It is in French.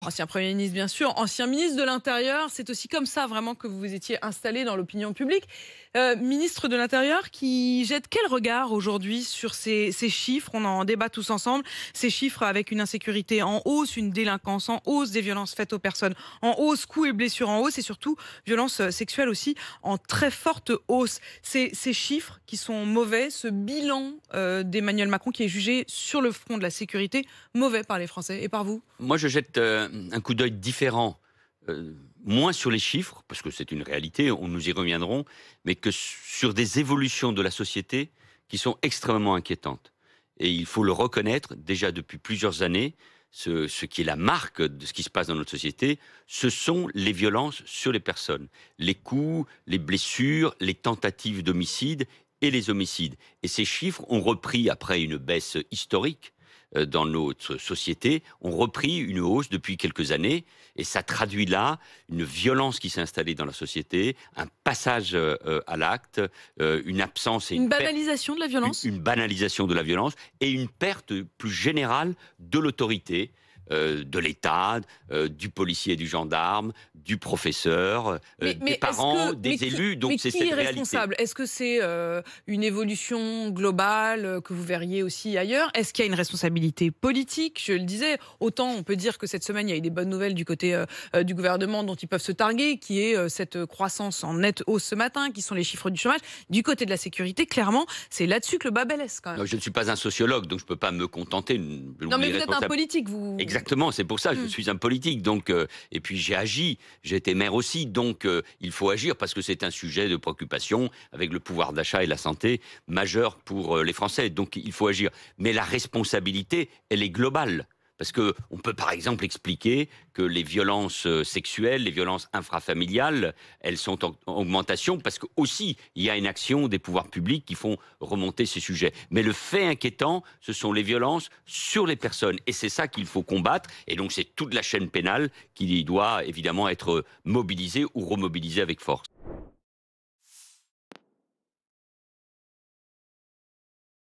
Ancien Premier ministre, bien sûr. Ancien ministre de l'Intérieur, c'est aussi comme ça vraiment que vous vous étiez installé dans l'opinion publique. Ministre de l'Intérieur qui jette quel regard aujourd'hui sur ces chiffres? On en débat tous ensemble. Ces chiffres avec une insécurité en hausse, une délinquance en hausse, des violences faites aux personnes en hausse, coups et blessures en hausse et surtout violences sexuelles aussi en très forte hausse. Ces chiffres qui sont mauvais, ce bilan d'Emmanuel Macron qui est jugé sur le front de la sécurité mauvais par les Français et par vous? Moi, je jette un coup d'œil différent, moins sur les chiffres, parce que c'est une réalité, nous y reviendrons, mais que sur des évolutions de la société qui sont extrêmement inquiétantes. Et il faut le reconnaître, déjà depuis plusieurs années, ce qui est la marque de ce qui se passe dans notre société, ce sont les violences sur les personnes. Les coups, les blessures, les tentatives d'homicide et les homicides. Et ces chiffres ont repris, après une baisse historique, dans notre société, ont repris une hausse depuis quelques années et ça traduit là une violence qui s'est installée dans la société, un passage à l'acte, une absence et Une banalisation de la violence? une banalisation de la violence et une perte plus générale de l'autorité de l'État, du policier et du gendarme, du professeur, des parents, des élus. Donc c'est qui cette est réalité. responsable? Est-ce que c'est une évolution globale que vous verriez aussi ailleurs? Est-ce qu'il y a une responsabilité politique? Je le disais, autant on peut dire que cette semaine, il y a eu des bonnes nouvelles du côté du gouvernement dont ils peuvent se targuer, qui est cette croissance en nette hausse ce matin, qui sont les chiffres du chômage. Du côté de la sécurité, clairement, c'est là-dessus que le bas blesse quand même. Je ne suis pas un sociologue, donc je ne peux pas me contenter. Non mais vous êtes un politique, vous... Exactement, c'est pour ça, je suis un politique. Donc, et puis j'ai agi, j'ai été maire aussi, donc il faut agir parce que c'est un sujet de préoccupation avec le pouvoir d'achat et la santé majeur pour les Français. Donc il faut agir. Mais la responsabilité, elle est globale. Parce qu'on peut par exemple expliquer que les violences sexuelles, les violences infrafamiliales, elles sont en augmentation parce qu'aussi il y a une action des pouvoirs publics qui font remonter ces sujets. Mais le fait inquiétant, ce sont les violences sur les personnes. Et c'est ça qu'il faut combattre. Et donc c'est toute la chaîne pénale qui doit évidemment être mobilisée ou remobilisée avec force.